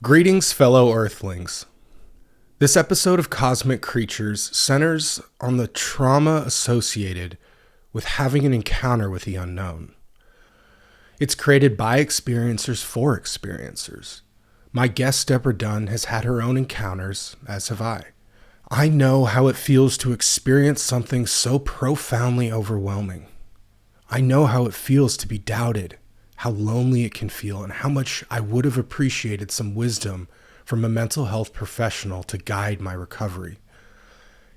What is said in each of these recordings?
Greetings, fellow Earthlings. This episode of Cosmic Creatures centers on the trauma associated with having an encounter with the unknown. It's created by experiencers for experiencers. My guest, Deborah Dunn, has had her own encounters, as have I. I know how it feels to experience something so profoundly overwhelming. I know how it feels to be doubted, how lonely it can feel, and how much I would have appreciated some wisdom from a mental health professional to guide my recovery.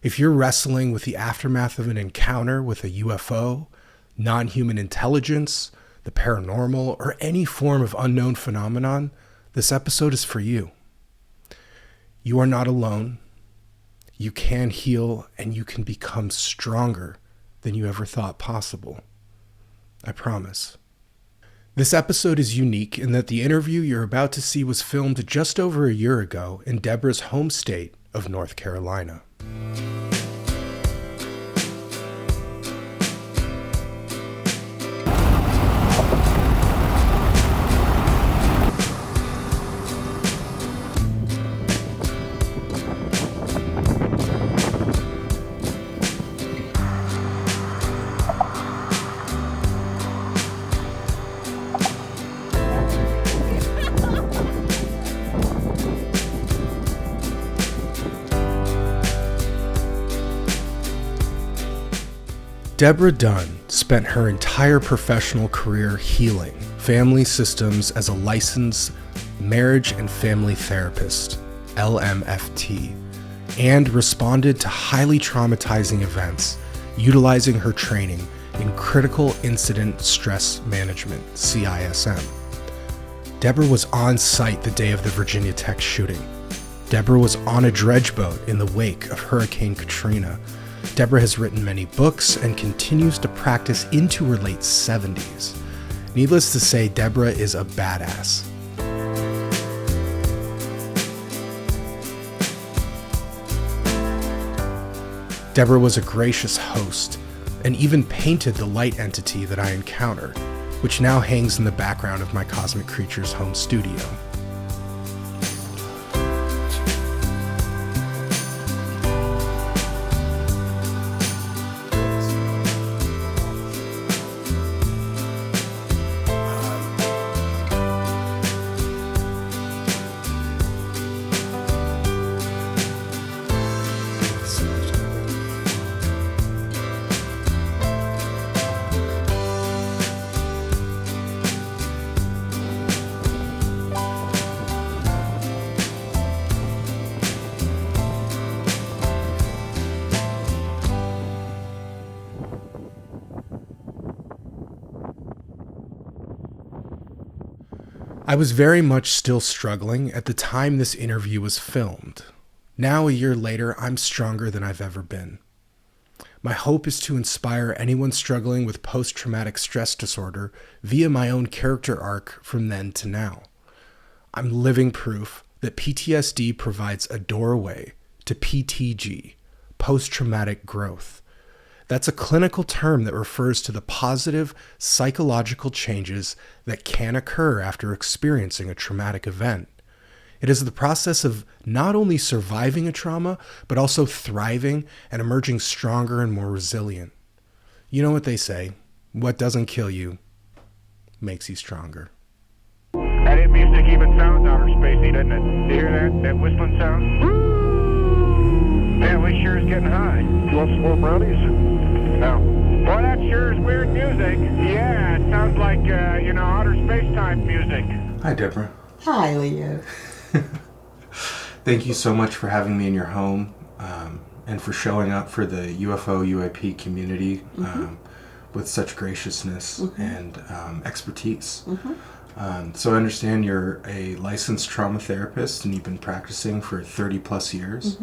If you're wrestling with the aftermath of an encounter with a UFO, non-human intelligence, the paranormal, or any form of unknown phenomenon, this episode is for you. You are not alone. You can heal, and you can become stronger than you ever thought possible. I promise. This episode is unique in that the interview you're about to see was filmed just over a year ago in Deborah's home state of North Carolina. Deborah Dunn spent her entire professional career healing family systems as a licensed marriage and family therapist, LMFT, and responded to highly traumatizing events utilizing her training in critical incident stress management, CISM. Deborah was on site the day of the Virginia Tech shooting. Deborah was on a dredge boat in the wake of Hurricane Katrina. Deborah has written many books and continues to practice into her late 70s. Needless to say, Deborah is a badass. Deborah was a gracious host and even painted the light entity that I encountered, which now hangs in the background of my Cosmic Creatures home studio. I was very much still struggling at the time this interview was filmed. Now, a year later, I'm stronger than I've ever been. My hope is to inspire anyone struggling with post-traumatic stress disorder via my own character arc from then to now. I'm living proof that PTSD provides a doorway to PTG, post-traumatic growth. That's a clinical term that refers to the positive psychological changes that can occur after experiencing a traumatic event. It is the process of not only surviving a trauma, but also thriving and emerging stronger and more resilient. You know what they say, what doesn't kill you makes you stronger. That music even sounds outer spacey, doesn't it? Do you hear that? That whistling sound? Man, we sure is getting high. You want some more brownies? No. Boy, that sure is weird music. Yeah, it sounds like, outer space-type music. Hi, Deborah. Hi, Leo. Thank you so much for having me in your home and for showing up for the UFO UAP community with such graciousness and expertise. So I understand you're a licensed trauma therapist and you've been practicing for 30 plus years.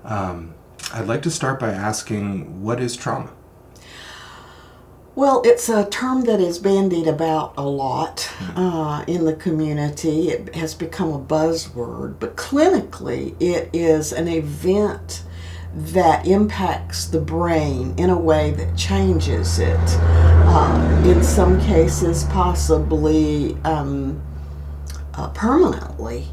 I'd like to start by asking, what is trauma? Well, it's a term that is bandied about a lot in the community. It has become a buzzword, but clinically it is an event that impacts the brain in a way that changes it. In some cases, possibly permanently.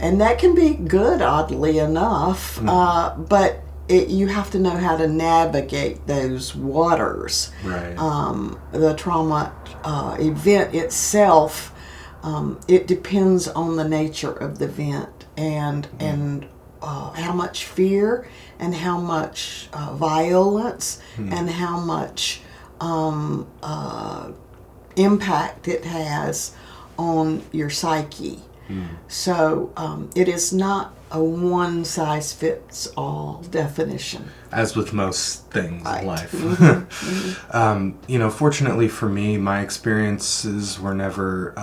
And that can be good, oddly enough, but you have to know how to navigate those waters. Right. The trauma event itself, it depends on the nature of the event and how much fear and how much violence and how much impact it has on your psyche. So it is not a one-size-fits-all definition. As with most things Right. in life. Fortunately for me, my experiences were never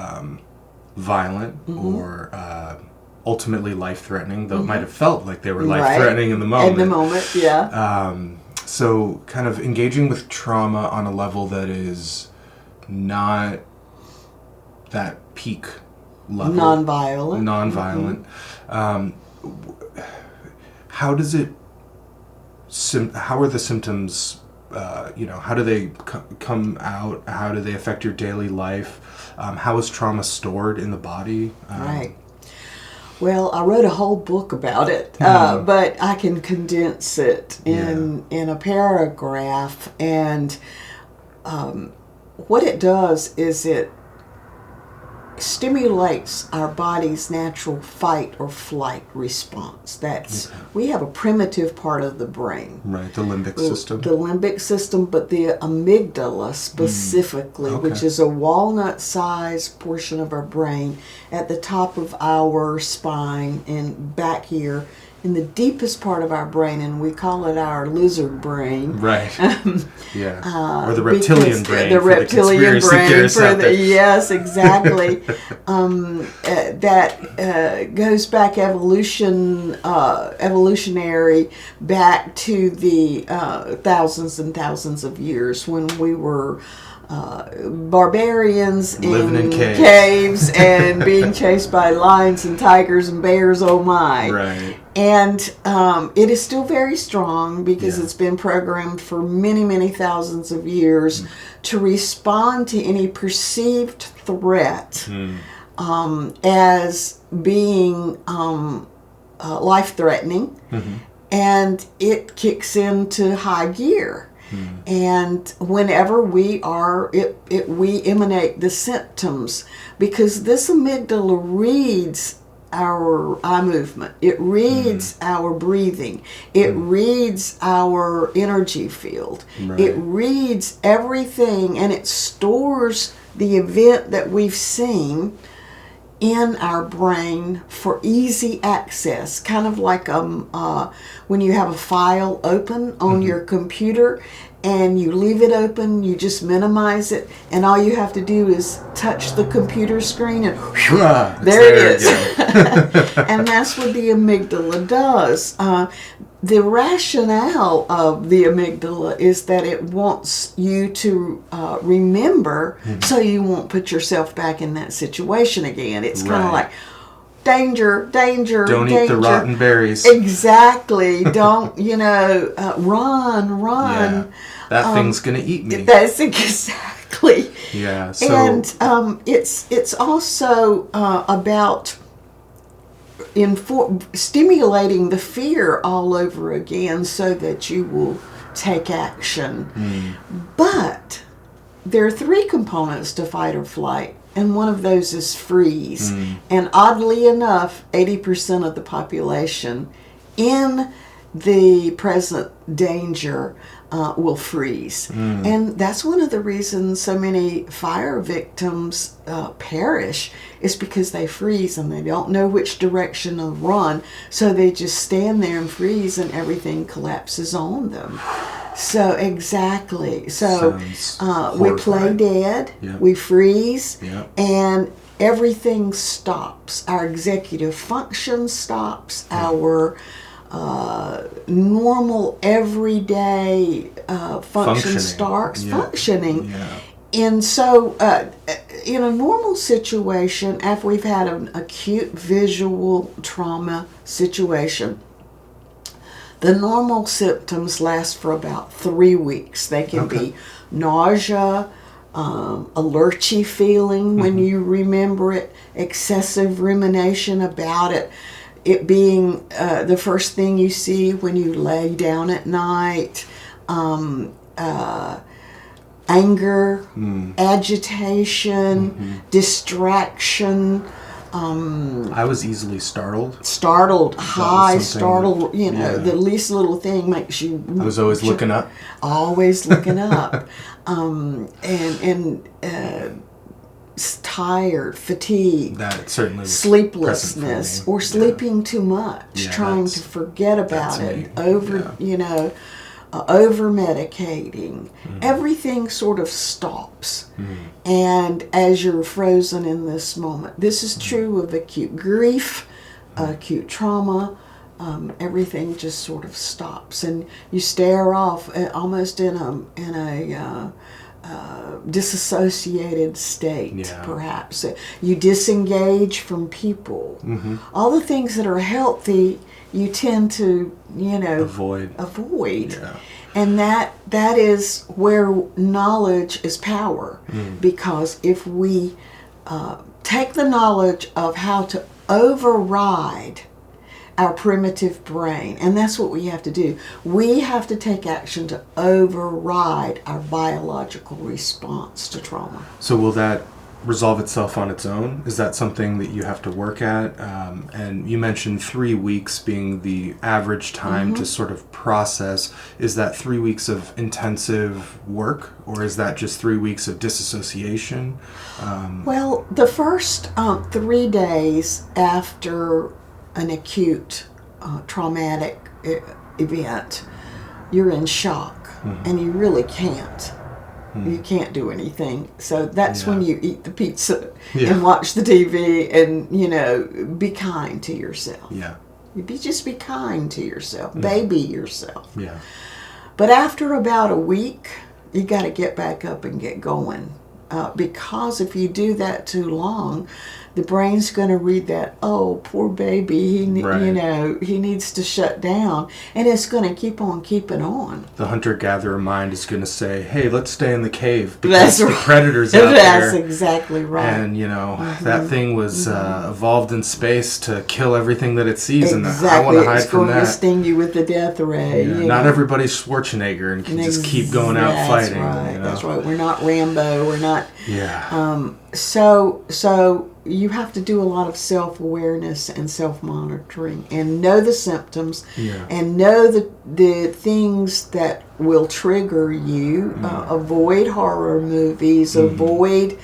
violent or ultimately life-threatening, though it might have felt like they were life-threatening in the moment. In the moment, yeah. So kind of engaging with trauma on a level that is not that peak level. Non-violent. How does it, how are the symptoms, how do they come out? How do they affect your daily life? How is trauma stored in the body? Right. Well, I wrote a whole book about it, but I can condense it in a paragraph. And what it does is it stimulates our body's natural fight or flight response. We have a primitive part of the brain. Right, the limbic system. The limbic system, but the amygdala specifically, which is a walnut-sized portion of our brain at the top of our spine and back here in the deepest part of our brain, and we call it our lizard brain. Right. Yeah. Or the reptilian brain. The reptilian brain. Yes, exactly. That goes back evolutionary back to the thousands and thousands of years when we were barbarians living in caves and being chased by lions and tigers and bears, oh my. Right. And it is still very strong because it's been programmed for many, many thousands of years to respond to any perceived threat as being life-threatening, and it kicks into high gear. And whenever we emanate the symptoms, because this amygdala reads our eye movement, it reads our breathing, it reads our energy field, it reads everything, and it stores the event that we've seen in our brain for easy access, kind of like when you have a file open on your computer and you leave it open, you just minimize it, and all you have to do is touch the computer screen and there it is. And that's what the amygdala does. The rationale of the amygdala is that it wants you to remember so you won't put yourself back in that situation again. It's kind of like, danger, danger, don't danger. Eat the rotten berries. Exactly. Don't, run. Yeah. That thing's going to eat me. That's exactly. Yeah. So. And it's also about stimulating the fear all over again so that you will take action. But there are 3 components to fight or flight, and one of those is freeze. And oddly enough, 80% of the population in the present danger will freeze. And that's one of the reasons so many fire victims perish, is because they freeze and they don't know which direction to run, so they just stand there and freeze and everything collapses on them. So exactly. So we play dead, we freeze, and everything stops. Our executive function stops, our normal everyday function starts functioning. And so in a normal situation, after we've had an acute visual trauma situation, the normal symptoms last for about 3 weeks. They can be nausea, a lurchy feeling when you remember it, excessive rumination about it, it being the first thing you see when you lay down at night, anger, agitation, distraction. I was easily startled. High, startled, yeah. The least little thing makes you... I was always looking up. Always looking up. Tired, fatigue. That certainly was sleeplessness, or sleeping too much, trying to forget about it, over medicating. Everything sort of stops. And as you're frozen in this moment, this is true of acute grief, acute trauma. Everything just sort of stops, and you stare off almost in a disassociated state, perhaps. You disengage from people. All the things that are healthy, you tend to, avoid. Yeah. And that is where knowledge is power. Because if we take the knowledge of how to override our primitive brain, and that's what we have to do. We have to take action to override our biological response to trauma. So will that resolve itself on its own? Is that something that you have to work at? And you mentioned 3 weeks being the average time to sort of process. Is that 3 weeks of intensive work, or is that just 3 weeks of disassociation? Well, the first 3 days after an acute traumatic event, you're in shock, and you really can't. You can't do anything. So that's when you eat the pizza and watch the TV and, be kind to yourself. Yeah. Just be kind to yourself. Baby yourself. Yeah. But after about a week, you got to get back up and get going. Because if you do that too long, the brain's going to read that, oh, poor baby, he needs to shut down, and it's going to keep on keeping on. The hunter-gatherer mind is going to say, hey, let's stay in the cave because the predator's out there. That's exactly right. And, that thing was evolved in space to kill everything that it sees, and I want to hide from that. It's going to sting you with the death ray. Not everybody's Schwarzenegger and can just keep going out fighting. That's right. We're not Rambo. We're not... Yeah. So you have to do a lot of self-awareness and self-monitoring and know the symptoms and know the things that will trigger you. Avoid horror movies, avoid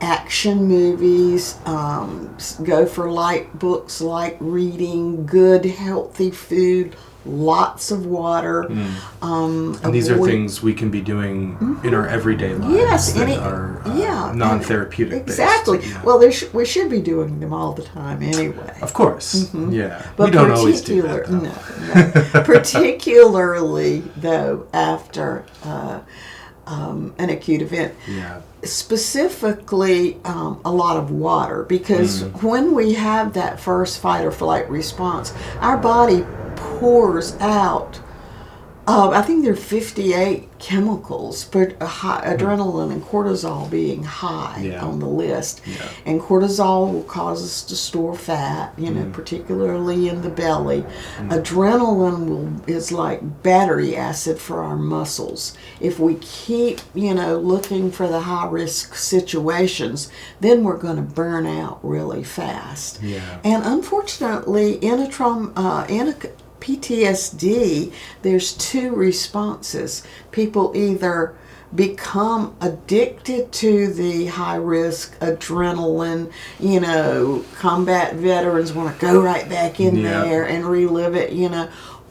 action movies, go for light books, light reading, good healthy food, lots of water. And these are things we can be doing in our everyday lives that are non-therapeutic exactly based. Yeah. Well, we should be doing them all the time anyway. Of course. Yeah. But we don't always do that, though. No. Particularly though after an acute event. Yeah. Specifically a lot of water, because when we have that first fight or flight response, our body pours out I think there are 58 chemicals, but adrenaline and cortisol being high on the list. Yeah. And cortisol will cause us to store fat, particularly in the belly. Adrenaline is like battery acid for our muscles. If we keep, looking for the high-risk situations, then we're going to burn out really fast. Yeah. And unfortunately, in a PTSD, there's two responses. People either become addicted to the high-risk adrenaline, combat veterans want to go right back in there and relive it,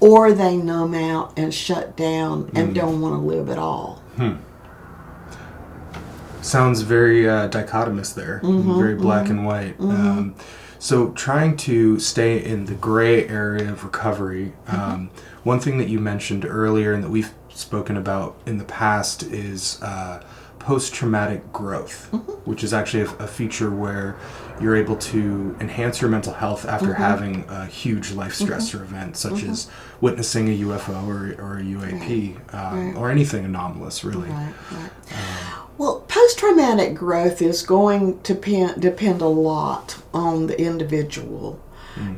or they numb out and shut down and don't want to live at all. Sounds very dichotomous there, very black and white. So trying to stay in the gray area of recovery, one thing that you mentioned earlier and that we've spoken about in the past is post-traumatic growth, which is actually a feature where you're able to enhance your mental health after having a huge life stressor event, such as witnessing a UFO or a UAP, or anything anomalous, really. Well, post-traumatic growth is going to depend a lot on the individual.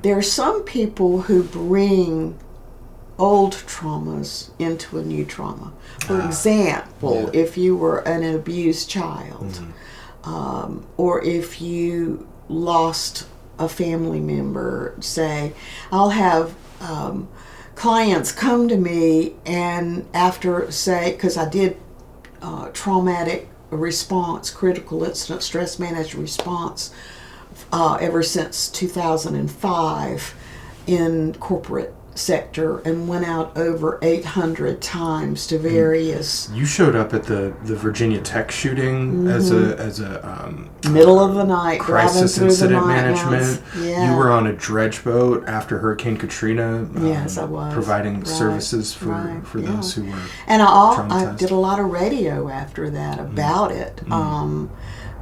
There are some people who bring old traumas into a new trauma. For example, if you were an abused child, or if you lost a family member, say, I'll have clients come to me and after, say, because I did traumatic response, critical incident stress managed response ever since 2005 in corporate sector and went out over 800 times to various. You showed up at the Virginia Tech shooting as a middle of the night, crisis incident management. Yeah. You were on a dredge boat after Hurricane Katrina. Yes, I was providing services for those who were and I traumatized. did a lot of radio after that about it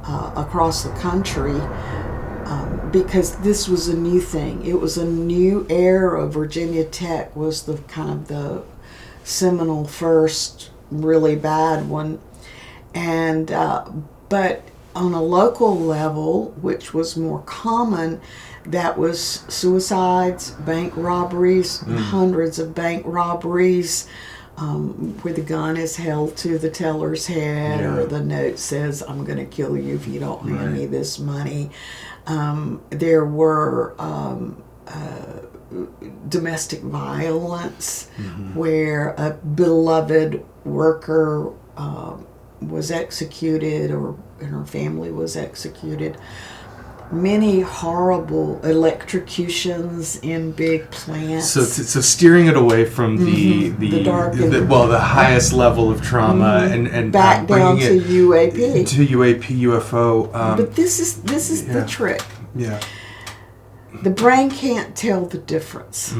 across the country. Because this was a new thing. It was a new era. Virginia Tech was the kind of the seminal first really bad one. And but on a local level, which was more common, that was suicides, bank robberies, hundreds of bank robberies, where the gun is held to the teller's head or the note says, I'm going to kill you if you don't hand me this money. There were domestic violence where a beloved worker was executed and her family was executed. Many horrible electrocutions in big plants. So steering it away from the dark the highest level of trauma and back down to UAP. To UAP, UFO. But this is the trick. Yeah. The brain can't tell the difference.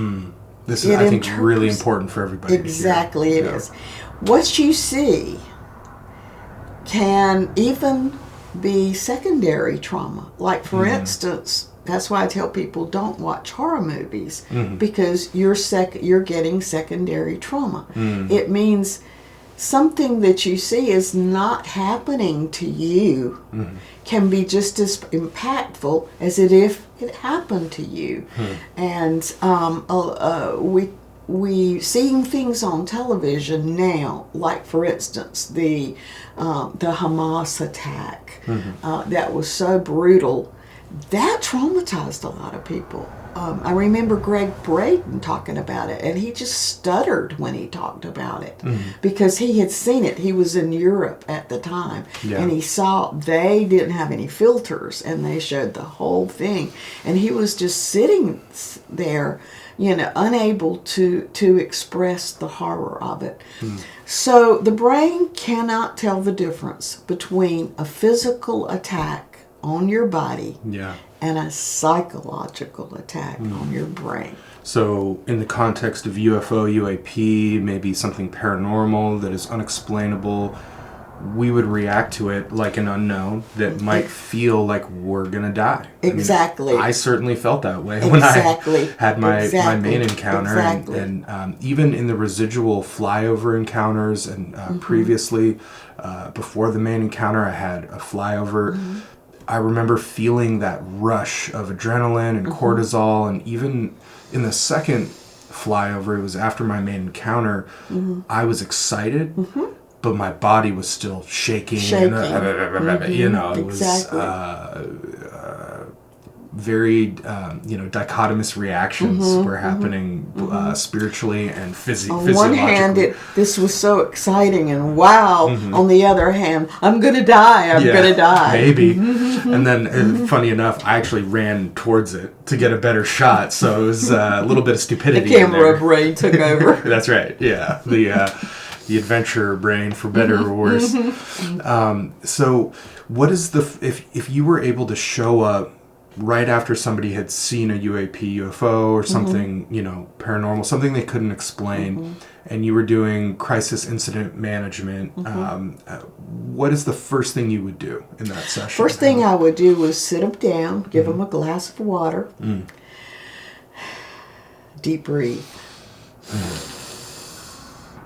This is, I think, really important for everybody. Exactly, it is. What you see can even be secondary trauma. Like, for instance, that's why I tell people don't watch horror movies because you're getting secondary trauma. It means something that you see is not happening to you can be just as impactful as if it happened to you. And we seeing things on television now, like for instance the Hamas attack that was so brutal, that traumatized a lot of people. I remember Greg Braden talking about it, and he just stuttered when he talked about it because he had seen it. He was in Europe at the time, and he saw they didn't have any filters, and they showed the whole thing, and he was just sitting there, unable to express the horror of it. So the brain cannot tell the difference between a physical attack on your body and a psychological attack on your brain. So in the context of UFO, UAP, maybe something paranormal that is unexplainable, we would react to it like an unknown that might feel like we're going to die. Exactly. I certainly felt that way when I had my main encounter. And even in the residual flyover encounters and previously, before the main encounter, I had a flyover. I remember feeling that rush of adrenaline and cortisol, and even in the second flyover, it was after my main encounter, I was excited, but my body was still shaking. And, it was very, dichotomous reactions were happening spiritually and physiologically. On one hand, this was so exciting and wow. On the other hand, I'm going to die. I'm going to die. Maybe. And then, funny enough, I actually ran towards it to get a better shot. So it was a little bit of stupidity. The camera brain took over. That's right. Yeah. The adventurer brain, for better or worse. So what is if you were able to show up right after somebody had seen a UAP, UFO, or something, paranormal, something they couldn't explain, and you were doing crisis incident management, what is the first thing you would do in that session? First thing I would do was sit them down, give them a glass of water, deep breathe.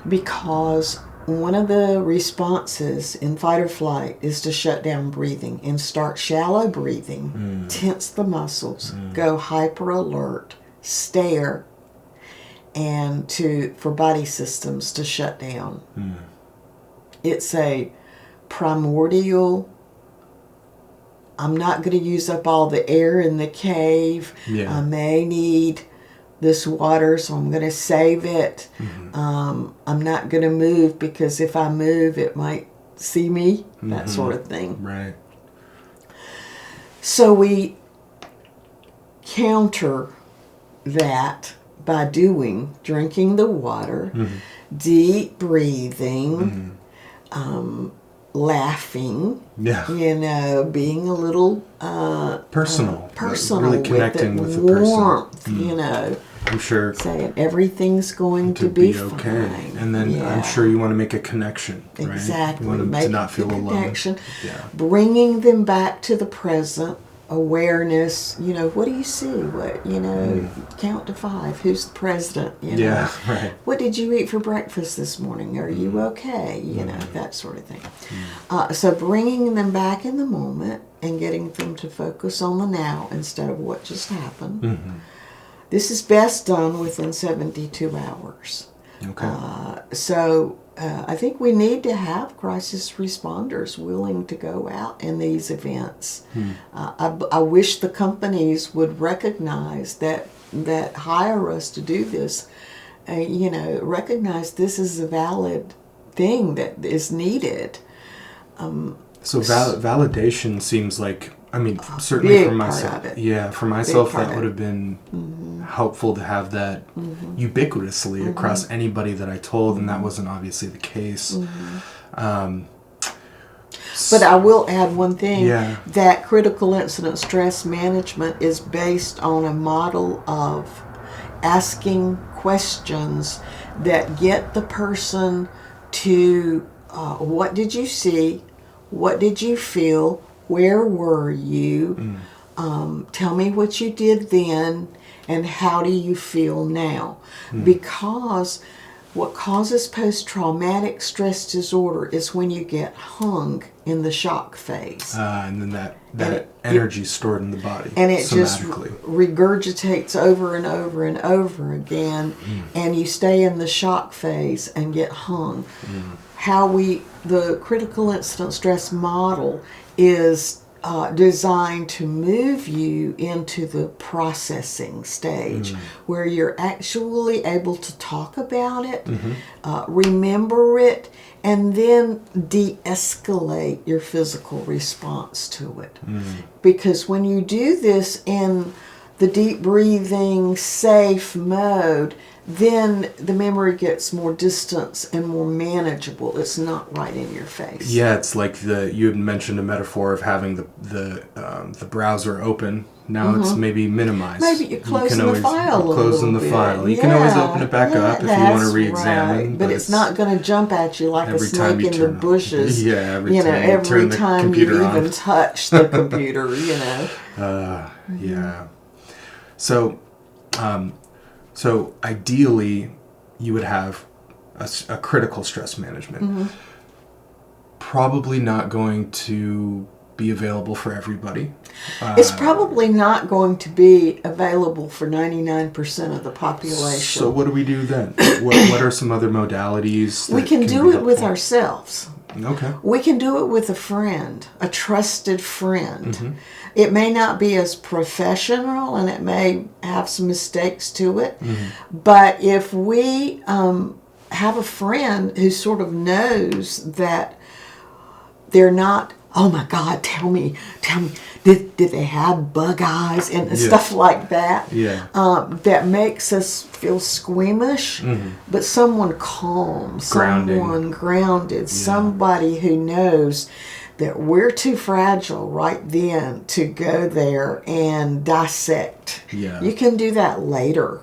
Because one of the responses in fight or flight is to shut down breathing and start shallow breathing, tense the muscles, go hyper alert, stare, and for body systems to shut down. It's a primordial, I'm not going to use up all the air in the cave. Yeah. I may need this water, so I'm going to save it. I'm not going to move because if I move, it might see me, that sort of thing. Right. So we counter that by drinking the water, deep breathing, laughing, being a little personal really connecting with the person. Warmth, I'm sure saying everything's going to be okay. fine. And then I'm sure you want to make a connection, right? Exactly. You want them to not feel alone. Connection, bringing them back to the present, awareness. What do you see? What count to 5. Who's the president? Yeah, right. What did you eat for breakfast this morning? Are you okay? That sort of thing. So bringing them back in the moment and getting them to focus on the now instead of what just happened. This is best done within 72 hours. Okay. So I think we need to have crisis responders willing to go out in these events. I wish the companies would recognize that hire us to do this, recognize this is a valid thing that is needed. So validation seems like, certainly big for myself. Part of it. For myself, that would have been helpful to have that ubiquitously across anybody that I told, and that wasn't obviously the case. But I will add one thing, that critical incident stress management is based on a model of asking questions that get the person to what did you see, what did you feel, where were you, tell me what you did then, and how do you feel now? Because what causes post-traumatic stress disorder is when you get hung in the shock phase. And then that energy stored in the body. And it just regurgitates over and over and over again, and you stay in the shock phase and get hung. The critical incident stress model is designed to move you into the processing stage where you're actually able to talk about it, remember it, and then de-escalate your physical response to it. Because when you do this in the deep breathing, safe mode, then the memory gets more distance and more manageable. It's not right in your face. Yeah, it's like you had mentioned a metaphor of having the browser open. Now it's maybe minimized. Maybe you're closing the file a little bit. You can always open it back up if you want to re-examine. Right. But it's not going to jump at you like a snake in the bushes. Every time you even touch the computer. So ideally, you would have a critical stress management. Probably not going to be available for everybody. It's probably not going to be available for 99% of the population. So what do we do then? What are some other modalities? We can do it with ourselves. Okay. We can do it with a friend, a trusted friend. It may not be as professional and it may have some mistakes to it, but if we have a friend who sort of knows that they're not, oh my God, tell me, did they have bug eyes and stuff like that? That makes us feel squeamish, but someone calm, someone grounded, somebody who knows that we're too fragile right then to go there and dissect. You can do that later.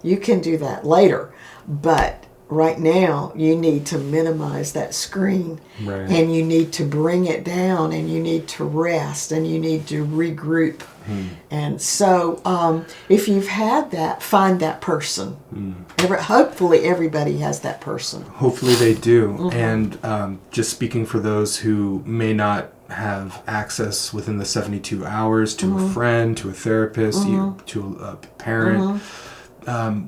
You can do that later, but right now you need to minimize that screen, Right. and you need to bring it down, and you need to rest, and you need to regroup. And so if you've had that, find that person. Hopefully everybody has that person. Hopefully they do. And just speaking for those who may not have access within the 72 hours to a friend, to a therapist, to a parent,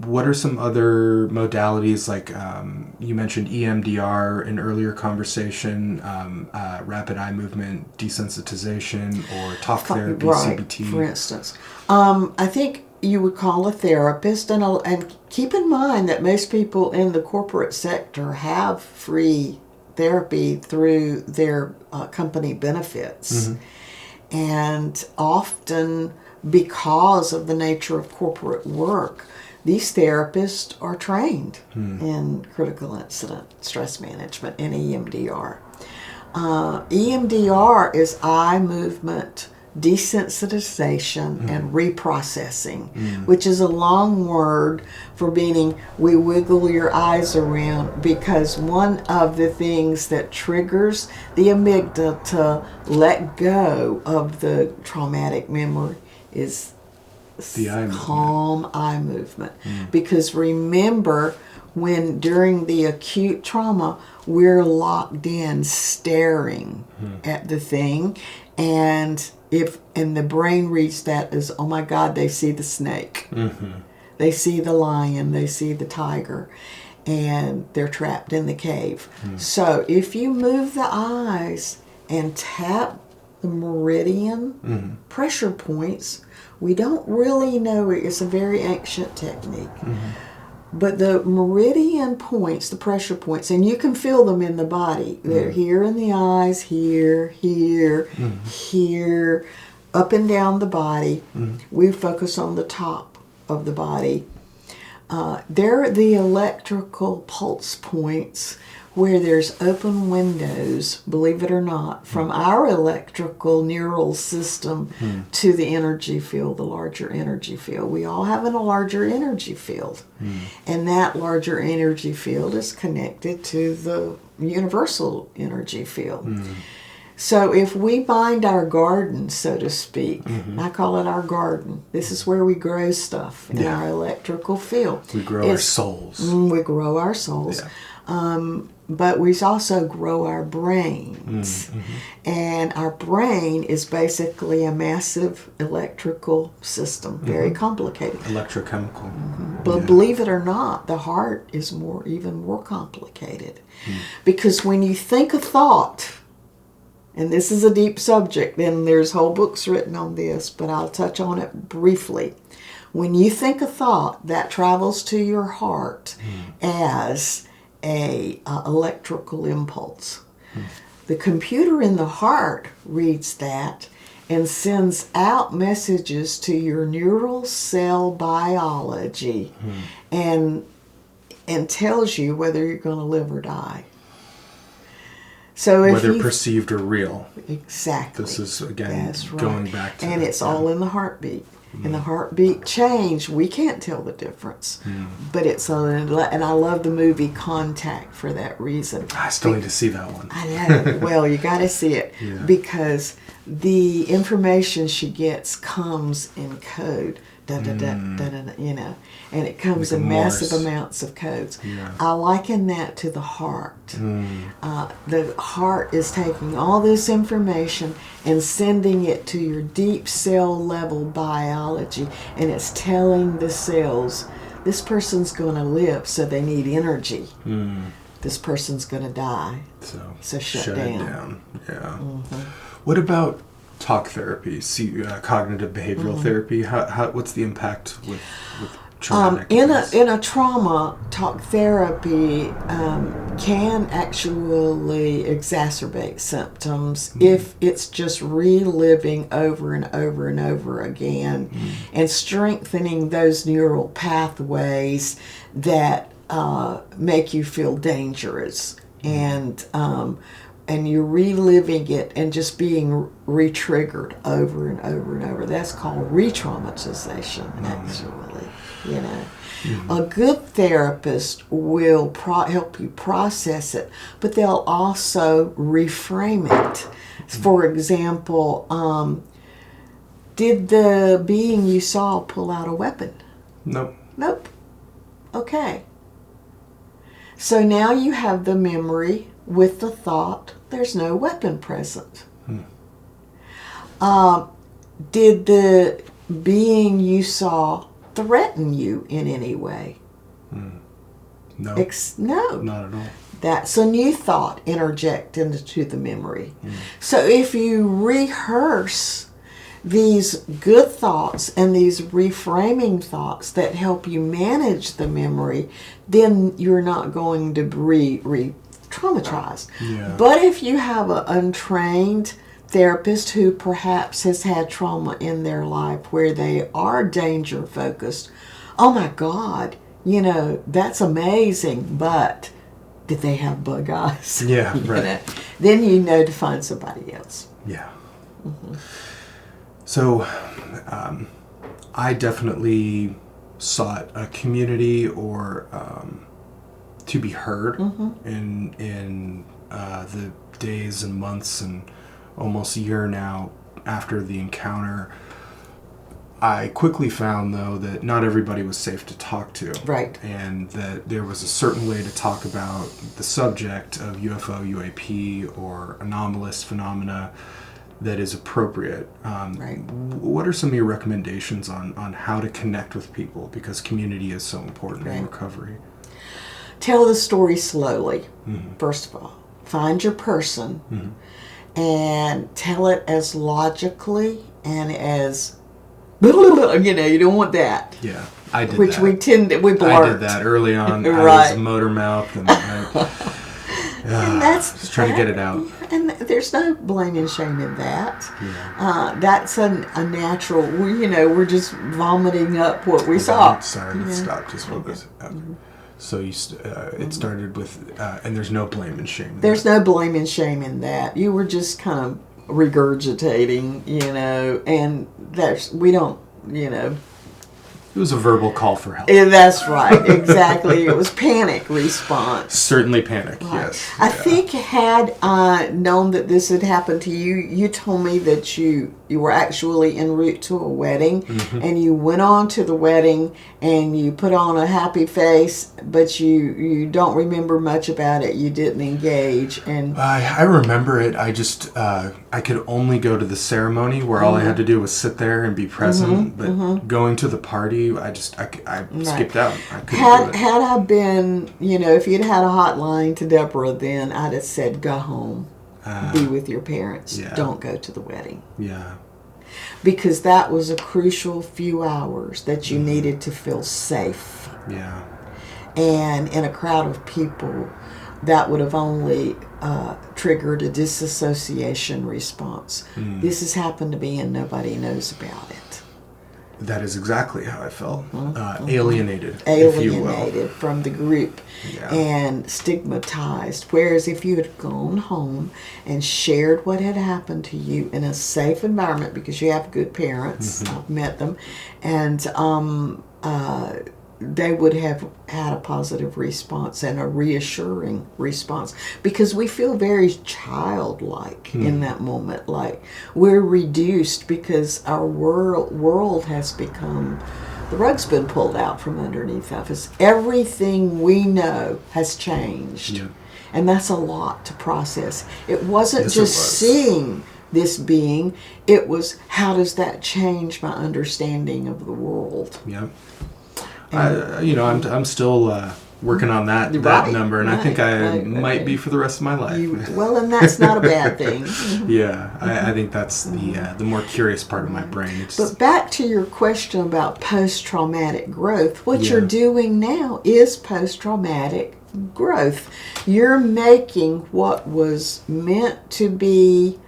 what are some other modalities, like you mentioned EMDR in earlier conversation, rapid eye movement desensitization, or talk therapy, Right, CBT? for instance. I think you would call a therapist, and keep in mind that most people in the corporate sector have free therapy through their company benefits. And often, because of the nature of corporate work, these therapists are trained in critical incident stress management and EMDR. EMDR is eye movement desensitization and reprocessing, which is a long word for meaning we wiggle your eyes around, because one of the things that triggers the amygdala to let go of the traumatic memory is The eye movement. calm eye movement. Because remember, when during the acute trauma, we're locked in staring at the thing, and the brain reads that as, oh my God, they see the snake, they see the lion, they see the tiger, and they're trapped in the cave. So if you move the eyes and tap the meridian pressure points, we don't really know, it's a very ancient technique. But the meridian points, the pressure points, and you can feel them in the body. They're here in the eyes, here, here, here, up and down the body. We focus on the top of the body. They're the electrical pulse points where there's open windows, believe it or not, from our electrical neural system to the energy field, the larger energy field. We all have a larger energy field. And that larger energy field is connected to the universal energy field. So if we bind our garden, so to speak, I call it our garden. This is where we grow stuff in our electrical field. We grow our souls. We grow our souls. But we also grow our brains. And our brain is basically a massive electrical system, very complicated. Electrochemical. But believe it or not, the heart is even more complicated. Because when you think a thought, and this is a deep subject, and there's whole books written on this, but I'll touch on it briefly. When you think a thought, that travels to your heart as a electrical impulse. The computer in the heart reads that and sends out messages to your neural cell biology and tells you whether you're going to live or die. So if Whether perceived or real. Exactly. This is, again, That's right. going back to and that, it's all in the heartbeat. And the heartbeat change, we can't tell the difference. But it's and I love the movie Contact for that reason. I still need to see that one. I know. Well, you got to see it because the information she gets comes in code. Da, da, da, da, da, da, and it comes Like in Morse. massive amounts of codes. Yeah. I liken that to the heart. The heart is taking all this information and sending it to your deep cell level biology, and it's telling the cells, this person's going to live, so they need energy. This person's going to die, so shut it down. down. Yeah. What about talk therapy, cognitive behavioral therapy? What's the impact with traumatic in events? a trauma, talk therapy can actually exacerbate symptoms if it's just reliving over and over and over again and strengthening those neural pathways that make you feel dangerous and you're reliving it and just being re-triggered over and over and over. That's called re-traumatization, actually. you know. A good therapist will help you process it, but they'll also reframe it. For example, did the being you saw pull out a weapon? Nope. Nope. Okay. So now you have the memory with the thought, there's no weapon present. Did the being you saw threaten you in any way? No. No. Not at all. That's a new thought interject into the memory. So if you rehearse these good thoughts and these reframing thoughts that help you manage the memory, then you're not going to be re-traumatized. Yeah. But if you have an untrained therapist who perhaps has had trauma in their life where they are danger focused, oh my God, you know, that's amazing, but did they have bug eyes? Yeah, You right. know? Then you know to find somebody else. Yeah. So, I definitely sought a community or to be heard in the days and months and almost a year now after the encounter. I quickly found, though, that not everybody was safe to talk to. Right. And that there was a certain way to talk about the subject of UFO, UAP, or anomalous phenomena that is appropriate. Right. What are some of your recommendations on how to connect with people? Because community is so important in Right. recovery. Tell the story slowly, first of all. Find your person and tell it as logically and as, you know, you don't want that. Yeah, I did Which that. we blurt. I did that early on. I Right. was motor mouth and And that's just trying to get it out. And there's no blame and shame in that. Yeah. That's a natural. We're just vomiting up what we saw. Sorry, let's stop just for this. Okay. So it started with, and there's no blame and shame. There's no blame and shame in that. You were just kind of regurgitating, and we don't. It was a verbal call for help. That's right, exactly. It was panic response. Certainly panic, Right. yes. I think had I known that this had happened to you, you told me that you were actually en route to a wedding, and you went on to the wedding and you put on a happy face, but you don't remember much about it. You didn't engage. And I remember it. I just, I could only go to the ceremony where all I had to do was sit there and be present, but going to the party, I skipped out. I couldn't do it. Had I been, if you'd had a hotline to Deborah then, I'd have said, go home, be with your parents. Yeah. Don't go to the wedding. Yeah. Because that was a crucial few hours that you needed to feel safe. Yeah. And in a crowd of people, that would have only triggered a disassociation response. This has happened to me and nobody knows about it. That is exactly how I felt. Alienated, if you will. Alienated from the group and stigmatized. Whereas if you had gone home and shared what had happened to you in a safe environment, because you have good parents, I've met them, and they would have had a positive response and a reassuring response, because we feel very childlike in that moment, like we're reduced because our world has become, the rug's been pulled out from underneath of us. Everything we know has changed, and that's a lot to process. It wasn't just seeing this being, it was, how does that change my understanding of the world? Yeah. I'm still working on that number, and I think I might be for the rest of my life. And that's not a bad thing. Yeah, I think that's the more curious part of my brain. But back to your question about post-traumatic growth, what you're doing now is post-traumatic growth. You're making what was meant to be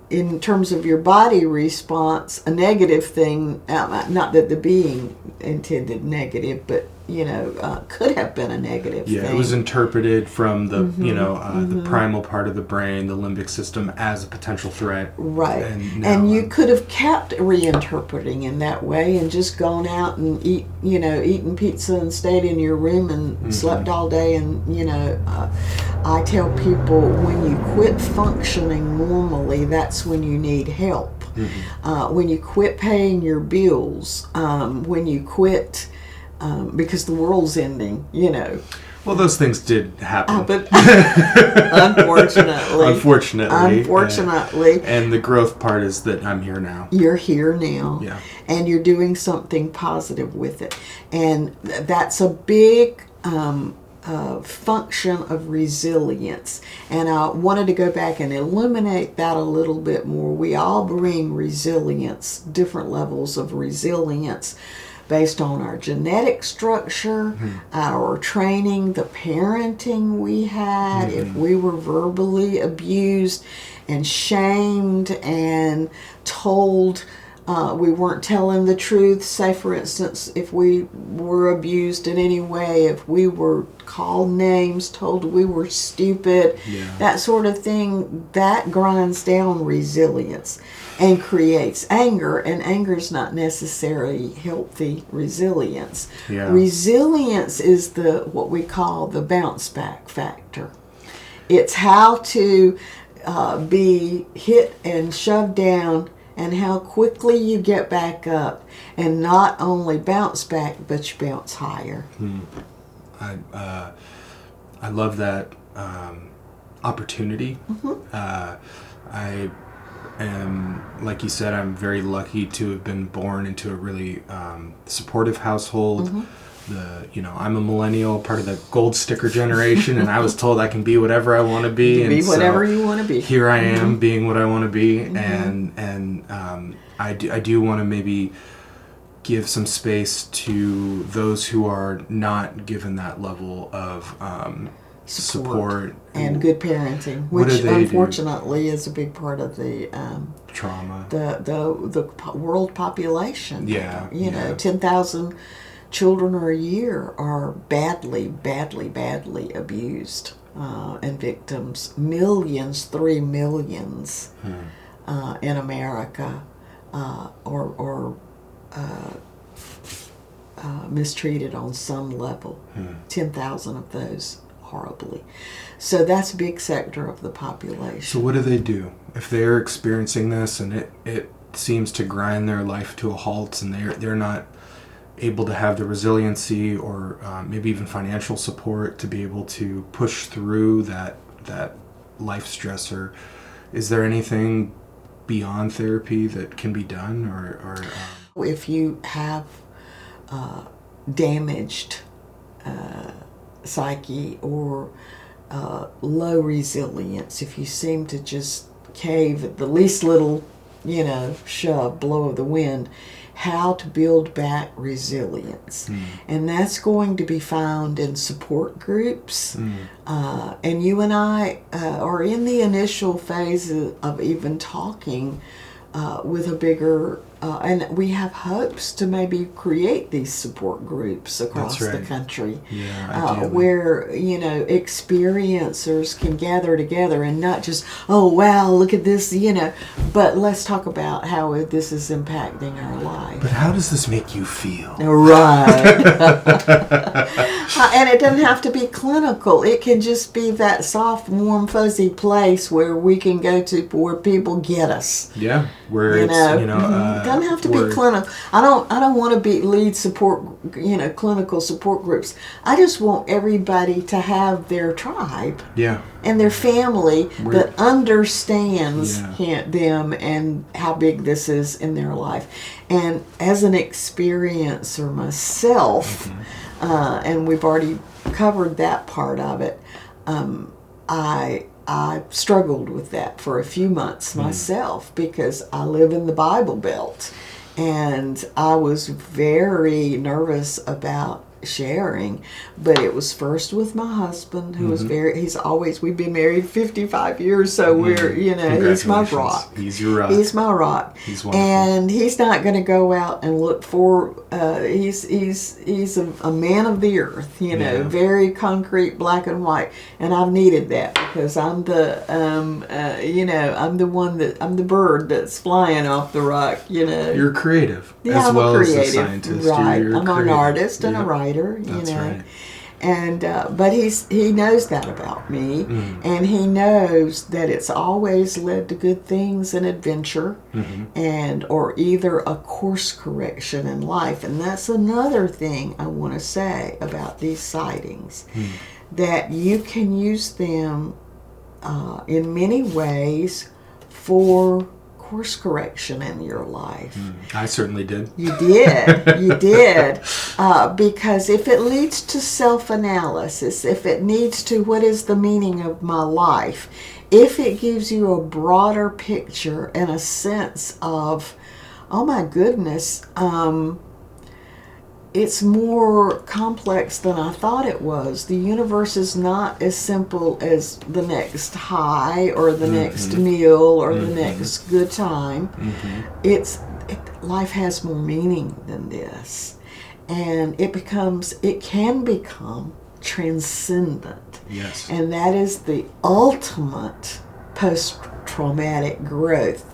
in terms of your body response, a negative thing, not that the being intended negative, but could have been a negative thing. It was interpreted from the the primal part of the brain, the limbic system, as a potential threat. Right. And you could have kept reinterpreting in that way and just gone out and eaten pizza and stayed in your room and slept all day. And I tell people, when you quit functioning normally, that's when you need help. When you quit paying your bills, when you quit because the world's ending, Well, those things did happen. But Unfortunately. And the growth part is that I'm here now. You're here now. Yeah. And you're doing something positive with it. And that's a big function of resilience. And I wanted to go back and illuminate that a little bit more. We all bring resilience, different levels of resilience, based on our genetic structure, our training, the parenting we had, if we were verbally abused and shamed and told we weren't telling the truth. Say, for instance, if we were abused in any way, if we were called names, told we were stupid, that sort of thing, that grinds down resilience and creates anger, and anger is not necessarily healthy resilience. Resilience is what we call the bounce back factor. It's how to be hit and shoved down, and how quickly you get back up, and not only bounce back, but you bounce higher. I love that opportunity. I am, like you said, I'm very lucky to have been born into a really supportive household. I'm a millennial, part of the gold sticker generation, and I was told I can be whatever I want to be. Be whatever you want to be. Here I am, being what I want to be, and I do want to maybe give some space to those who are not given that level of support and good parenting, which unfortunately is a big part of the trauma, the world population. 10,000 children a year are badly abused, and victims. 3 millions in America or mistreated on some level. 10,000 of those horribly. So that's a big sector of the population. So what do they do if they're experiencing this and it seems to grind their life to a halt, and they're not able to have the resiliency or maybe even financial support to be able to push through that life stressor? Is there anything beyond therapy that can be done, or if you have damaged psyche or low resilience, if you seem to just cave at the least little shove, blow of the wind, how to build back resilience. And that's going to be found in support groups. And you and I are in the initial phase of even talking with a bigger, and we have hopes to maybe create these support groups across the country, where experiencers can gather together and not just, oh wow, look at this, but let's talk about how this is impacting our life. But how does this make you feel? Right. And it doesn't have to be clinical. It can just be that soft, warm, fuzzy place where we can go to, where people get us. Yeah, where it's doesn't have to be clinical. I don't want to lead support, clinical support groups. I just want everybody to have their tribe. And their family that understands them and how big this is in their life. And as an experiencer myself, and we've already covered that part of it, I struggled with that for a few months myself, because I live in the Bible Belt, and I was very nervous about sharing. But it was first with my husband, who was we've been married 55 years, so we're, he's my rock. He's your rock. He's my rock. He's wonderful. And he's not going to go out and look for, he's a man of the earth, very concrete, black and white. And I've needed that because I'm the, I'm the bird that's flying off the rock, You're creative, yeah, as well as a creative, scientist. right? You're I'm creative. an artist and a Yep. writer, That's right. And but he knows that about me, and he knows that it's always led to good things and adventure, and or either a course correction in life. And that's another thing I want to say about these sightings, that you can use them in many ways for course correction in your life. I certainly did. You did, because if it leads to self-analysis, if it leads to what is the meaning of my life, if it gives you a broader picture and a sense of, oh my goodness, it's more complex than I thought it was. The universe is not as simple as the next high or the next meal or the next good time. Life has more meaning than this. And it can become transcendent. Yes. And that is the ultimate post-traumatic growth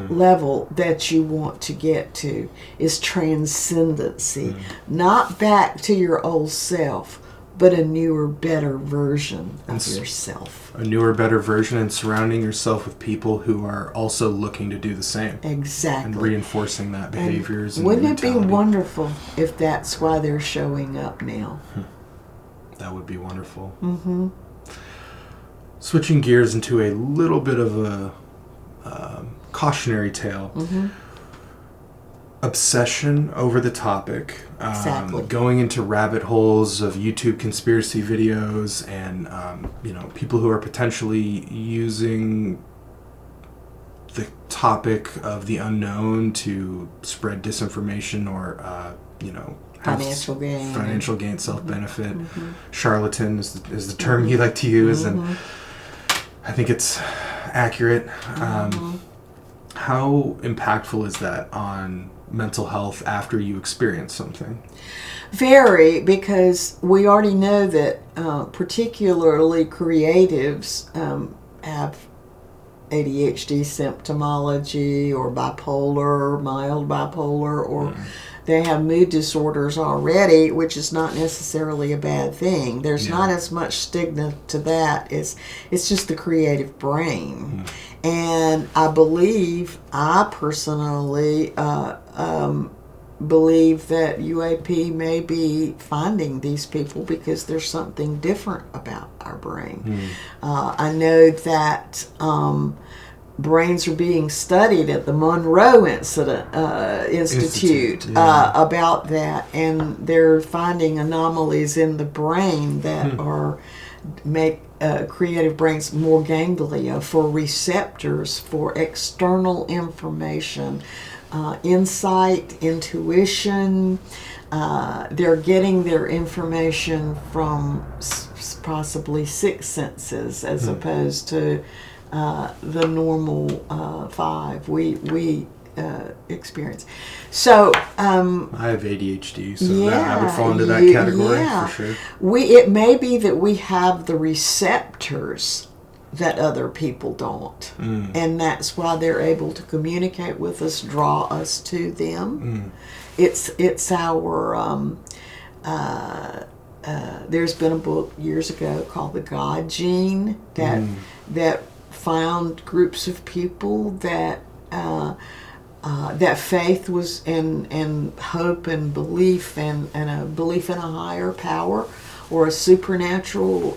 level that you want to get to, is transcendency. Not back to your old self, but a newer, better version of yourself. A newer, better version, and surrounding yourself with people who are also looking to do the same. Exactly. And reinforcing that behaviors. And wouldn't it be mentality. wonderful if that's why they're showing up now? That would be wonderful. Switching gears into a little bit of a cautionary tale. Obsession over the topic. Exactly. Going into rabbit holes of YouTube conspiracy videos and, people who are potentially using the topic of the unknown to spread disinformation or, have financial gain, self-benefit. Charlatan is the term you like to use, and I think it's accurate. How impactful is that on mental health after you experience something? Very, because we already know that particularly creatives have ADHD symptomology or bipolar, mild bipolar, or they have mood disorders already, which is not necessarily a bad thing. There's not as much stigma to that. It's just the creative brain. And I personally believe that UAP may be finding these people because there's something different about our brain. I know that brains are being studied at the Monroe Institute about that, and they're finding anomalies in the brain that make creative brains more ganglia for receptors for external information, insight, intuition. They're getting their information from possibly 6 senses as opposed to the normal 5 we experience. So I have ADHD, so I would fall into that category for sure. It may be that we have the receptors that other people don't, and that's why they're able to communicate with us, draw us to them. It's our there's been a book years ago called The God Gene that found groups of people that that faith was and hope and belief and a belief in a higher power or a supernatural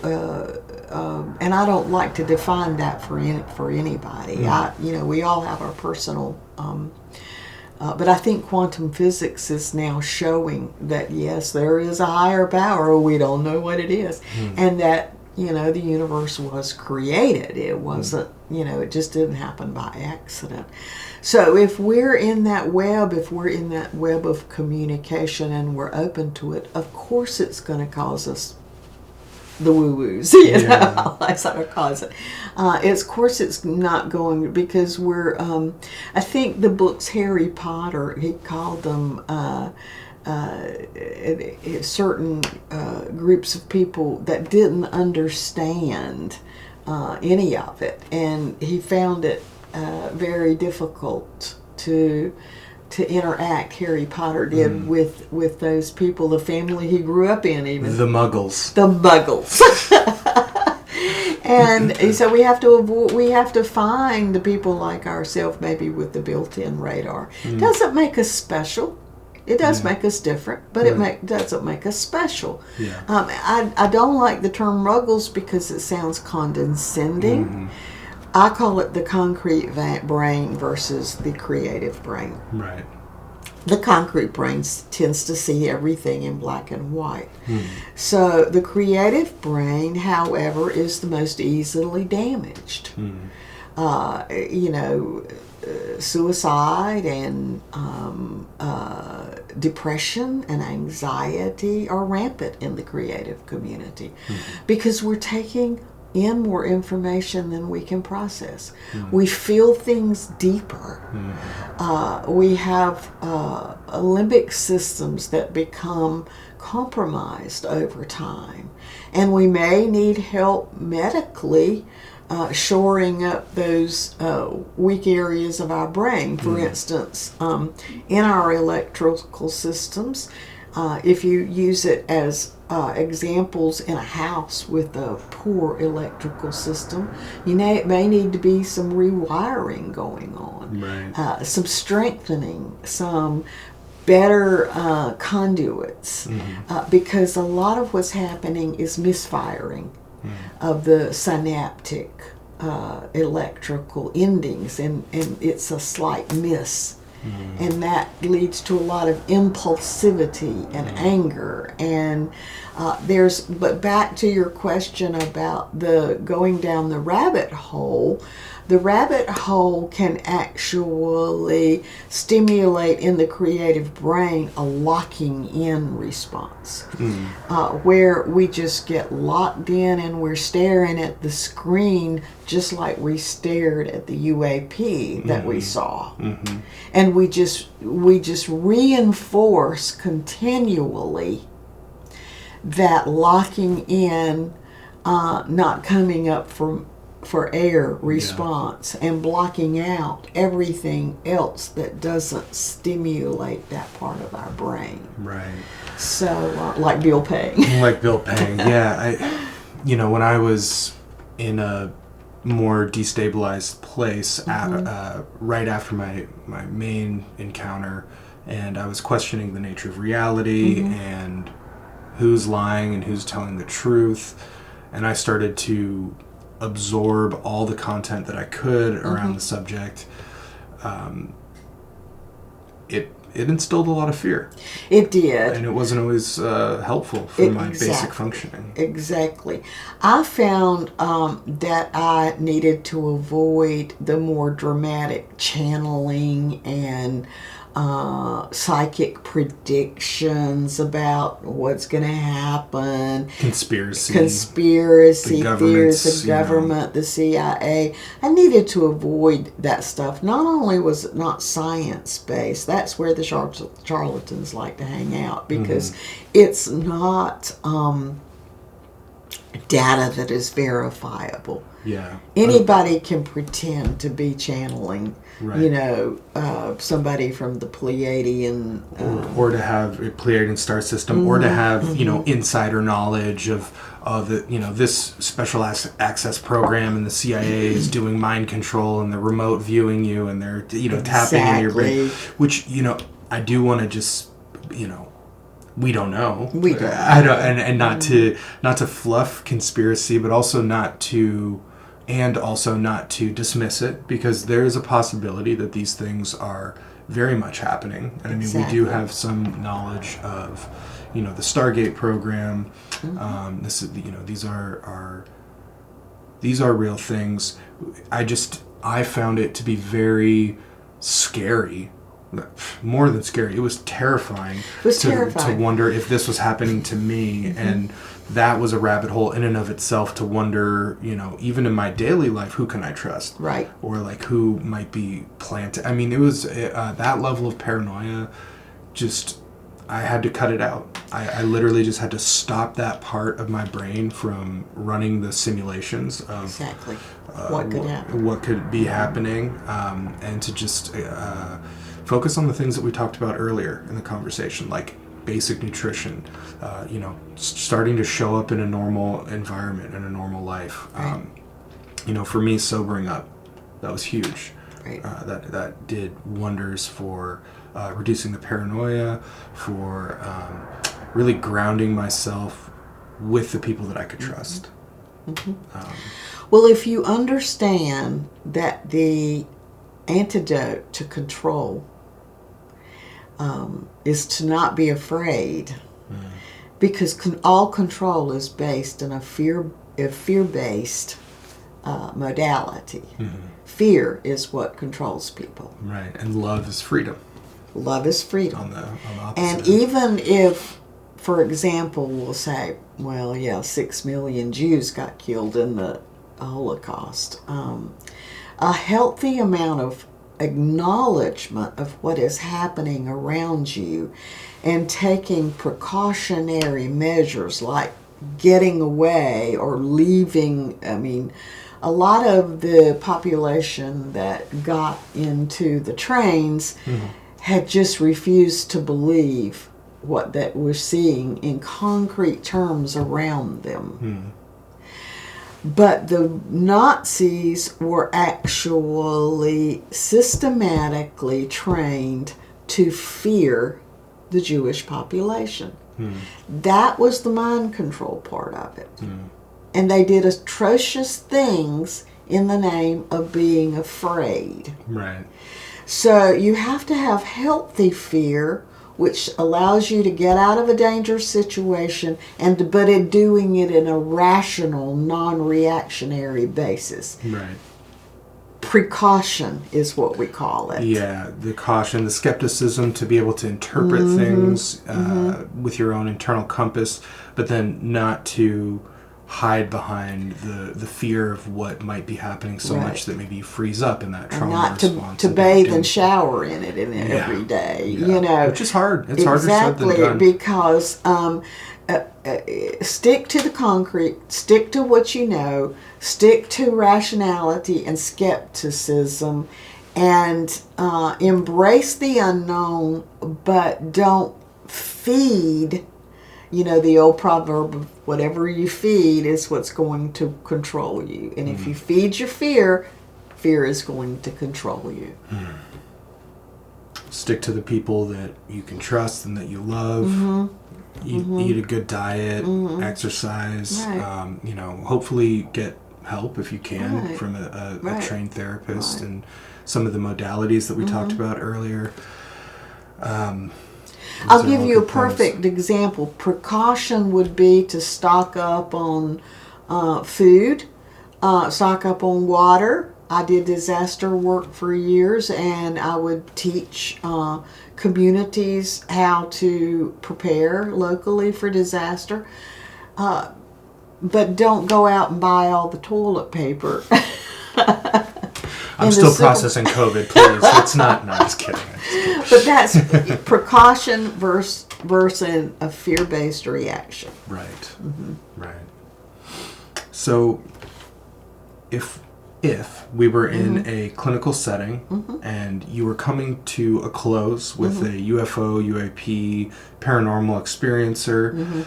and I don't like to define that for anybody. We all have our personal but I think quantum physics is now showing that yes, there is a higher power. We don't know what it is, and that the universe was created. It wasn't, it just didn't happen by accident. So if we're in that web, of communication and we're open to it, of course it's going to cause us the woo-woos, that's how to cause it. Of course it's not going, because we're, I think the books Harry Potter, he called them certain groups of people that didn't understand any of it, and he found it very difficult to interact. Harry Potter did with those people, the family he grew up in, even the Muggles. And so we have to find the people like ourselves, maybe with the built-in radar. Doesn't make us special. It does make us different, but it doesn't make us special. Yeah. I don't like the term Muggles because it sounds condescending. I call it the concrete brain versus the creative brain. Right. The concrete brain tends to see everything in black and white. So the creative brain, however, is the most easily damaged. Suicide and depression and anxiety are rampant in the creative community because we're taking in more information than we can process. We feel things deeper. We have limbic systems that become compromised over time, and we may need help medically shoring up those weak areas of our brain. For instance, in our electrical systems, if you use it as examples in a house with a poor electrical system, it may need to be some rewiring going on, some strengthening, some better conduits, because a lot of what's happening is misfiring of the synaptic electrical endings, and it's a slight miss. And that leads to a lot of impulsivity and anger. And but back to your question about the going down the rabbit hole can actually stimulate in the creative brain a locking in response, where we just get locked in and we're staring at the screen just like we stared at the UAP that we saw. And we just reinforce continually that locking in, not coming up for air response, and blocking out everything else that doesn't stimulate that part of our brain. Right. So, like bill paying. Yeah. When I was in a more destabilized place right after my main encounter, and I was questioning the nature of reality and who's lying and who's telling the truth, and I started to absorb all the content that I could around the subject. It instilled a lot of fear. It did. And it wasn't always helpful for my basic functioning. Exactly. I found that I needed to avoid the more dramatic channeling and psychic predictions about what's going to happen. Conspiracy theories, the government, the CIA. I needed to avoid that stuff. Not only was it not science-based, that's where the charlatans like to hang out, because it's not data that is verifiable. Yeah. Anybody can pretend to be channeling, right. Somebody from the Pleiadian... or to have a Pleiadian star system, or to have, insider knowledge of this special access program, and the CIA is doing mind control, and they're remote viewing you, and they're, tapping into your brain. Which, I do want to just, we don't know. We don't. I don't, and not to fluff conspiracy, but also not to dismiss it, because there is a possibility that these things are very much happening. And I mean, we Exactly. do have some knowledge of, the Stargate program. This is, these are real things. I found it to be very scary. More than scary, it was terrifying. It was terrifying. To wonder if this was happening to me, and that was a rabbit hole in and of itself. To wonder, even in my daily life, who can I trust, Right. or like who might be planted. I mean, it was that level of paranoia. Just, I had to cut it out. I literally just had to stop that part of my brain from running the simulations of Exactly. What could happen. what could be happening, and to just focus on the things that we talked about earlier in the conversation, like basic nutrition, starting to show up in a normal environment, in a normal life. Right. For me, sobering up, that was huge. Right. That did wonders for reducing the paranoia, for really grounding myself with the people that I could trust. Well, if you understand that the antidote to control is to not be afraid, because all control is based on a fear-based modality. Fear is what controls people. Right, and love is freedom. Love is freedom. On the opposite And end. even if, for example, we'll say, 6 million Jews got killed in the Holocaust, a healthy amount of acknowledgement of what is happening around you and taking precautionary measures like getting away or leaving. I mean, a lot of the population that got into the trains had just refused to believe what that we're seeing in concrete terms around them. But the Nazis were actually systematically trained to fear the Jewish population. That was the mind control part of it. And they did atrocious things in the name of being afraid. Right. So you have to have healthy fear, which allows you to get out of a dangerous situation, but in doing it in a rational, non-reactionary basis. Right. Precaution is what we call it. Yeah, the caution, the skepticism to be able to interpret things with your own internal compass, but then not to hide behind the fear of what might be happening so much that maybe you freeze up in that trauma Not response. to bathe and shower in it every day, Which is hard. It's harder said than done. Because stick to the concrete, stick to what you know, stick to rationality and skepticism, and embrace the unknown, but don't feed, the old proverb of whatever you feed is what's going to control you. And if you feed your fear, fear is going to control you. Stick to the people that you can trust and that you love. Eat a good diet, exercise, Right. hopefully get help if you can Right. from a Right. trained therapist, Right. and some of the modalities that we talked about earlier. I'll give you a perfect example. Precaution would be to stock up on food, stock up on water. I did disaster work for years, and I would teach communities how to prepare locally for disaster. But don't go out and buy all the toilet paper. I'm still processing COVID, please. It's not, no, just kidding. But that's precaution versus a fear-based reaction. Right. Right. So if we were in a clinical setting and you were coming to a close with a UFO, UAP, paranormal experiencer,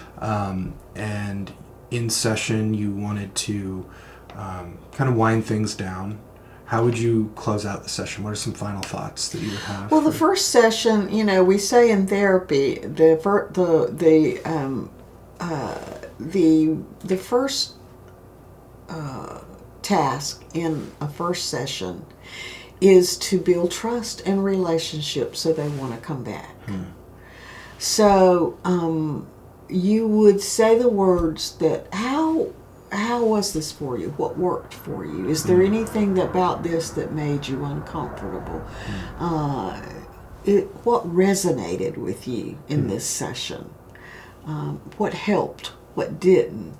and in session you wanted to kind of wind things down, how would you close out the session? What are some final thoughts that you would have? Well, the first session, we say in therapy, the first task in a first session is to build trust and relationships so they want to come back. So you would say the words that, how was this for you? What worked for you? Is there anything about this that made you uncomfortable? What resonated with you in this session? What helped? What didn't?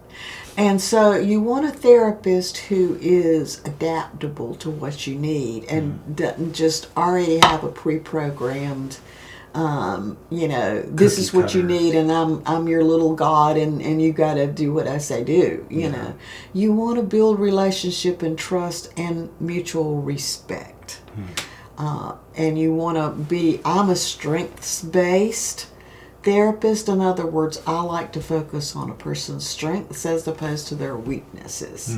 And so you want a therapist who is adaptable to what you need and doesn't just already have a pre-programmed, this is what you need, and I'm your little God, and you got to do what I say do. You know, you want to build relationship and trust and mutual respect, and you want to be. I'm a strengths-based therapist. In other words, I like to focus on a person's strengths as opposed to their weaknesses.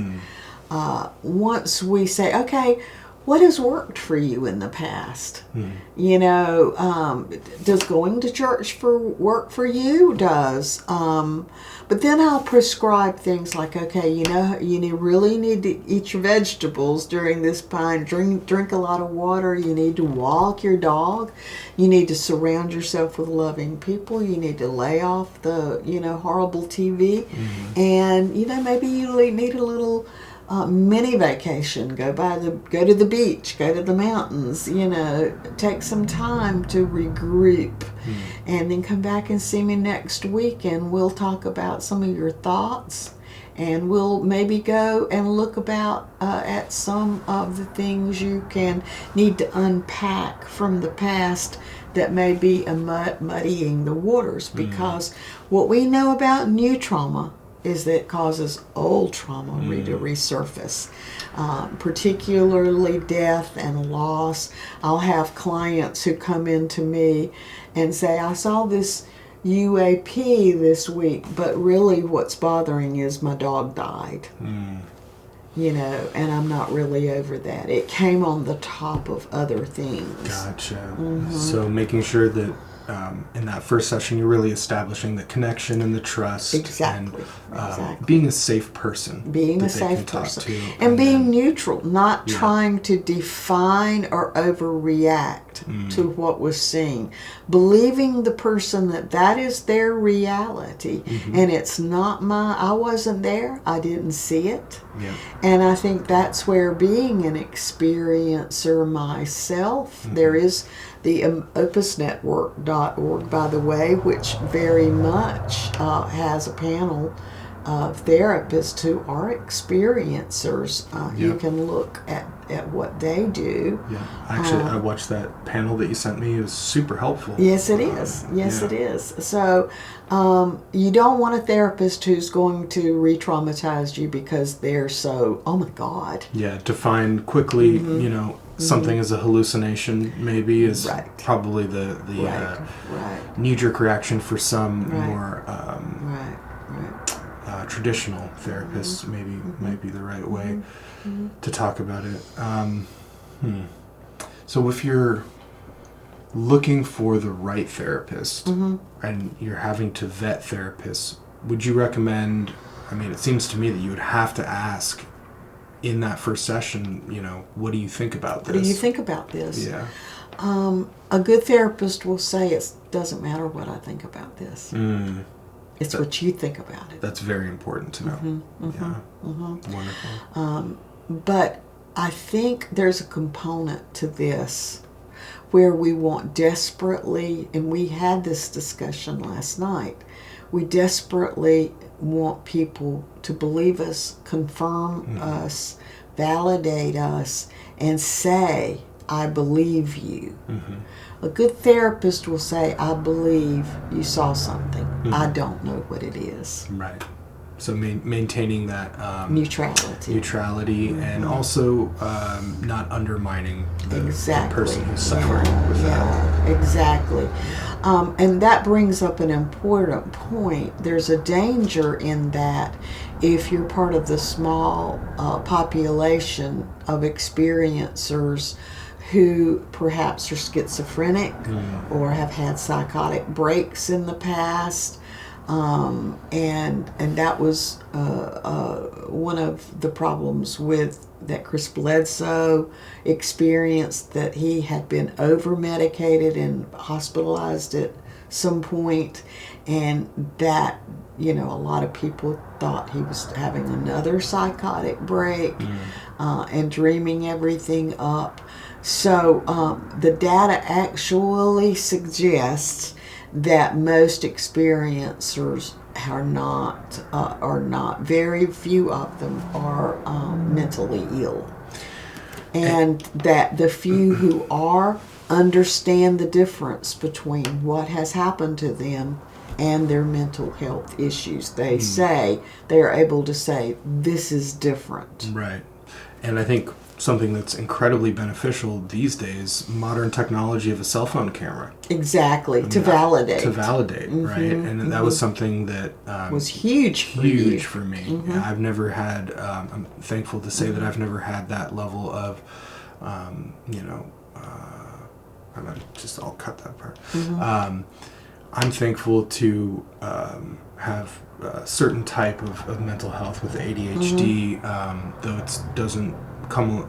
Once we say, okay, what has worked for you in the past? Does going to church work for you? Does. But then I'll prescribe things like, okay, you really need to eat your vegetables during this time. Drink a lot of water. You need to walk your dog. You need to surround yourself with loving people. You need to lay off the, horrible TV. And, maybe you need a little mini vacation. Go to the beach, go to the mountains, take some time to regroup, and then come back and see me next week, and we'll talk about some of your thoughts, and we'll maybe go and look at some of the things you need to unpack from the past that may be muddying the waters, because what we know about new trauma is that it causes old trauma to resurface, particularly death and loss. I'll have clients who come into me and say, I saw this UAP this week, but really what's bothering is my dog died. And I'm not really over that. It came on the top of other things. Gotcha. So making sure that in that first session, you're really establishing the connection and the trust. Exactly. Being a safe person. Being a safe person. And being neutral, not trying to define or overreact to what was seen. Believing the person that is their reality. And it's not I wasn't there. I didn't see it. Yeah. And I think that's where being an experiencer myself, there is the opusnetwork.org, by the way, which very much has a panel of therapists who are experiencers. You can look at what they do. Yeah, actually, I watched that panel that you sent me. It was super helpful. Yes, it is. It is. So you don't want a therapist who's going to re-traumatize you because they're so, oh my God. Yeah, define quickly, something as a hallucination maybe is probably the knee-jerk reaction for some more traditional therapists. Maybe might be the right way to talk about it. So if you're looking for the right therapist and you're having to vet therapists, would you recommend, it seems to me that you would have to ask in that first session, what do you think about this? What do you think about this? Yeah. A good therapist will say, it doesn't matter what I think about this. It's what you think about it. That's very important to know. Wonderful. But I think there's a component to this where we want desperately, and we had this discussion last night, we desperately want people to believe us, confirm us, validate us, and say, I believe you. A good therapist will say, I believe you saw something. I don't know what it is. Right. So maintaining that neutrality, and also not undermining the person who's suffering with that. Exactly. And that brings up an important point. There's a danger in that if you're part of the small population of experiencers who perhaps are schizophrenic or have had psychotic breaks in the past, And that was one of the problems with that Chris Bledsoe experienced, that he had been over medicated and hospitalized at some point, and that a lot of people thought he was having another psychotic break and dreaming everything up. So the data actually suggests that most experiencers are not, very few of them are mentally ill. And that the few who are understand the difference between what has happened to them and their mental health issues. They are able to say, this is different. Right. And I think something that's incredibly beneficial these days, modern technology of a cell phone camera. Exactly, to validate. Right? And that was something that was huge for me. Yeah, I've never had, I'm thankful to say that I've never had that level of, I'll cut that part. I'm thankful to have a certain type of mental health with ADHD, though it doesn't come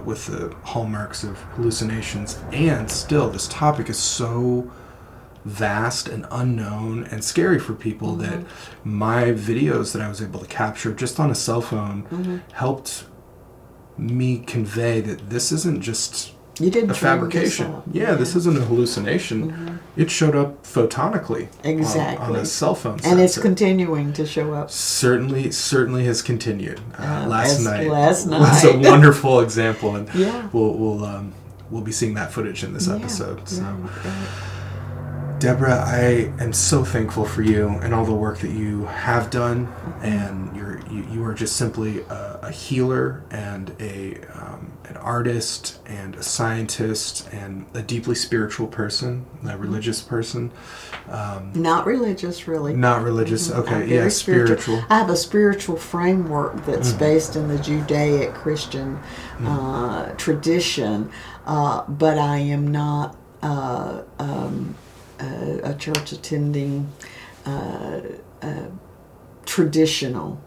with the hallmarks of hallucinations. And still, this topic is so vast and unknown and scary for people that my videos that I was able to capture just on a cell phone helped me convey that this isn't just a fabrication. This isn't a hallucination. It showed up photonically on a cell phone sensor. And it's continuing to show up. Certainly has continued. Last night was a wonderful example, and yeah. we'll be seeing that footage in this episode. Deborah, I am so thankful for you and all the work that you have done, and you are just simply a healer and an artist and a scientist and a deeply spiritual person, a religious person. Not religious, really. Not religious. Okay, spiritual. I have a spiritual framework that's based in the Judaic Christian tradition, but I am not a church attending traditional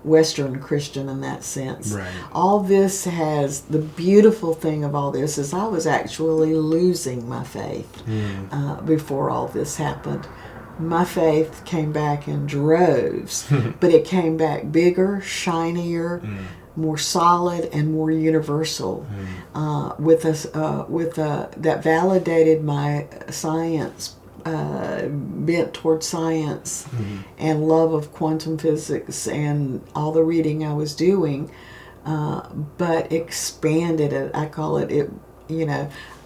Western Christian in that sense. Right. All this has, the beautiful thing of all this is I was actually losing my faith before all this happened. My faith came back in droves, but it came back bigger, shinier, more solid, and more universal. That validated my science, bent towards science and love of quantum physics and all the reading I was doing, but expanded it. I call it.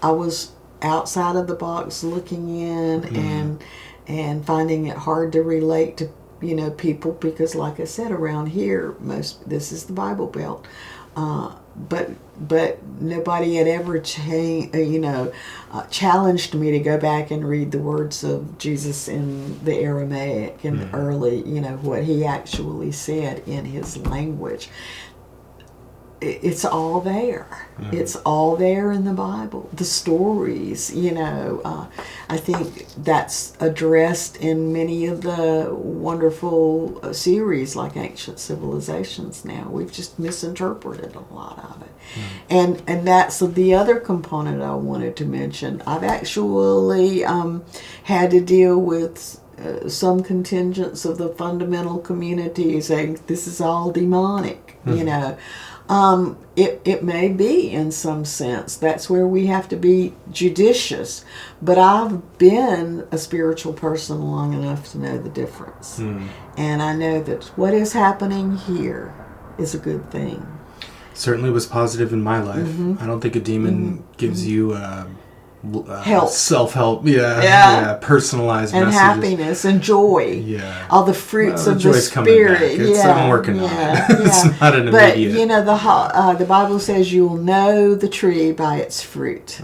I was outside of the box looking in and finding it hard to relate to people, because like I said, around here this is the Bible Belt, but nobody had ever challenged me to go back and read the words of Jesus in the Aramaic and early, what he actually said in his language. It's all there. It's all there in the Bible. The stories, I think that's addressed in many of the wonderful series like Ancient Civilizations now. We've just misinterpreted a lot of it. And that's the other component I wanted to mention. I've actually had to deal with some contingents of the fundamental community saying this is all demonic, It may be in some sense. That's where we have to be judicious. But I've been a spiritual person long enough to know the difference. And I know that what is happening here is a good thing. Certainly was positive in my life. I don't think a demon gives you help, self-help, personalized and messages. Happiness and joy, all the fruits of the Spirit. I'm working on it. It's not an immediate. But the Bible says you will know the tree by its fruit,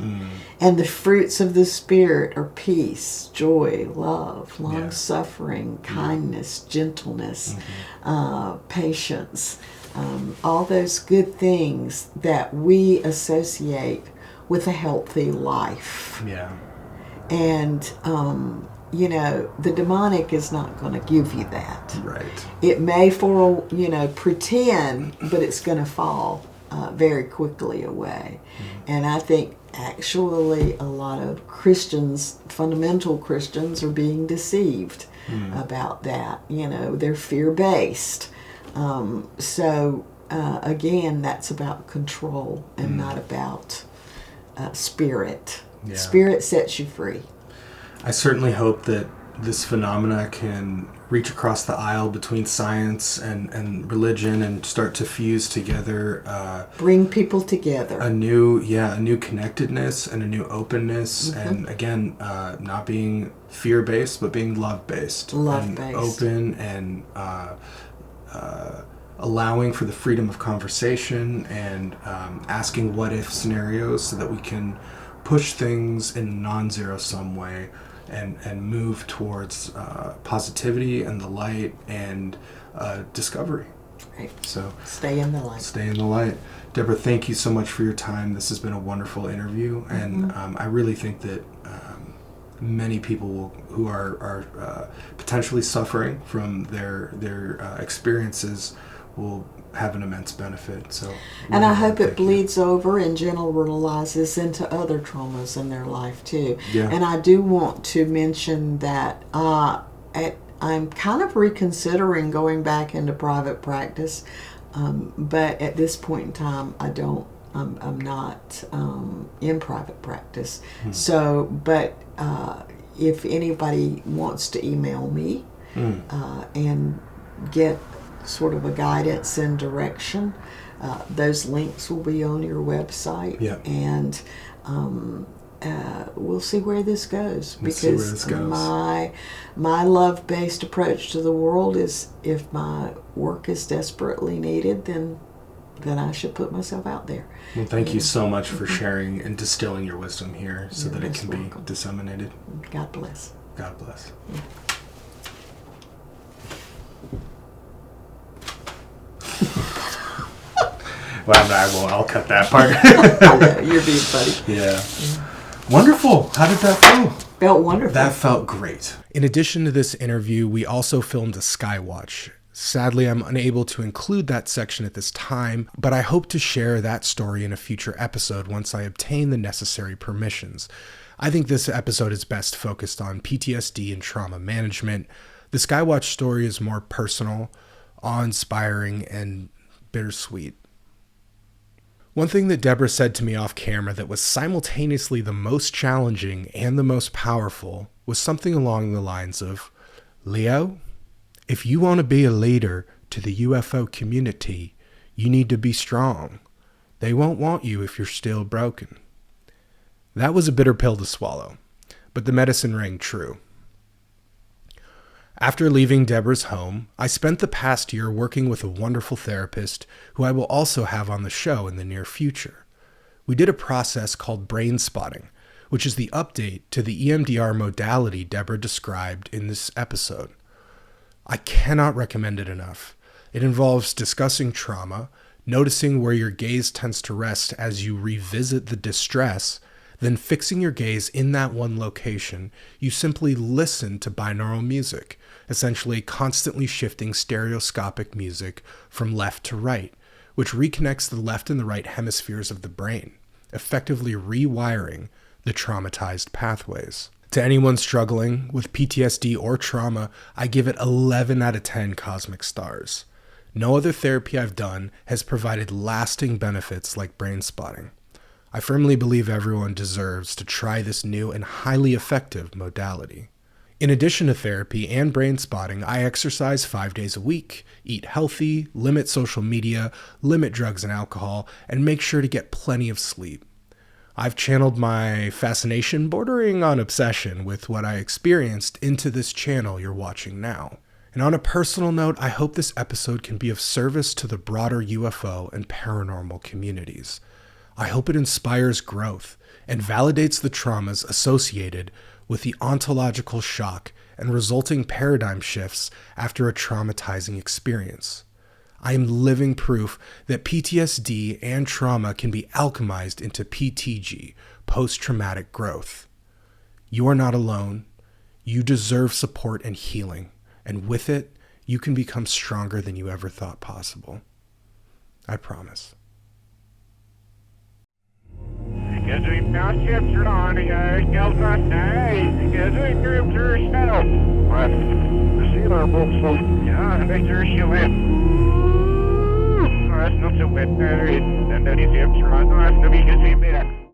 and the fruits of the Spirit are peace, joy, love, long-suffering, kindness, gentleness, patience, all those good things that we associate with a healthy life. Yeah. And the demonic is not going to give you that. Right. It may pretend, but it's going to fall very quickly away. And I think actually a lot of Christians, fundamental Christians, are being deceived about that. They're fear-based. Again, that's about control and not about spirit. Yeah. Spirit sets you free. I certainly hope that this phenomena can reach across the aisle between science and religion and start to fuse together. Bring people together. A new connectedness and a new openness, and again, not being fear-based, but being love-based. Love-based. And open and allowing for the freedom of conversation and asking what-if scenarios so that we can push things in a non-zero-sum way and move towards positivity and the light and discovery. Right. So stay in the light. Stay in the light. Deborah, thank you so much for your time. This has been a wonderful interview, and I really think that many people who are potentially suffering from their experiences will have an immense benefit. So, and I hope it bleeds over and generalizes into other traumas in their life too. Yeah. And I do want to mention that I'm kind of reconsidering going back into private practice, but at this point in time, I'm not in private practice. So, but if anybody wants to email me and get sort of a guidance and direction, those links will be on your website. Yeah. And we'll see where this goes, because my love-based approach to the world is, if my work is desperately needed, then I should put myself out there. Well, thank you so much for sharing and distilling your wisdom here so You're that it can welcome. be disseminated. God bless. God bless. Yeah. Well, I won't. I'll cut that part. You're being funny. Yeah. Wonderful. How did that feel? Felt wonderful. That felt great. In addition to this interview, we also filmed a Skywatch. Sadly, I'm unable to include that section at this time, but I hope to share that story in a future episode once I obtain the necessary permissions. I think this episode is best focused on PTSD and trauma management. The Skywatch story is more personal, awe-inspiring, and bittersweet. One thing that Deborah said to me off camera that was simultaneously the most challenging and the most powerful was something along the lines of, "Leo, if you want to be a leader to the UFO community, you need to be strong. They won't want you if you're still broken." That was a bitter pill to swallow, but the medicine rang true. After leaving Deborah's home, I spent the past year working with a wonderful therapist who I will also have on the show in the near future. We did a process called brain spotting, which is the update to the EMDR modality Deborah described in this episode. I cannot recommend it enough. It involves discussing trauma, noticing where your gaze tends to rest as you revisit the distress, then fixing your gaze in that one location. You simply listen to binaural music, essentially constantly shifting stereoscopic music from left to right, which reconnects the left and the right hemispheres of the brain, effectively rewiring the traumatized pathways. To anyone struggling with PTSD or trauma, I give it 11 out of 10 cosmic stars. No other therapy I've done has provided lasting benefits like brain spotting. I firmly believe everyone deserves to try this new and highly effective modality. In addition to therapy and brain spotting, I exercise 5 days a week, eat healthy, limit social media, limit drugs and alcohol, and make sure to get plenty of sleep. I've channeled my fascination bordering on obsession with what I experienced into this channel you're watching now. And on a personal note, I hope this episode can be of service to the broader UFO and paranormal communities. I hope it inspires growth and validates the traumas associated with the ontological shock and resulting paradigm shifts after a traumatizing experience. I am living proof that PTSD and trauma can be alchemized into PTG, post-traumatic growth. You are not alone. You deserve support and healing, and with it, you can become stronger than you ever thought possible. I promise. Because we found ships are on the scales last night. Because we groups are snow. What? The sailor boats. Yeah, they are showing. That's not so wet there. And then the ships are on the last of you can see back.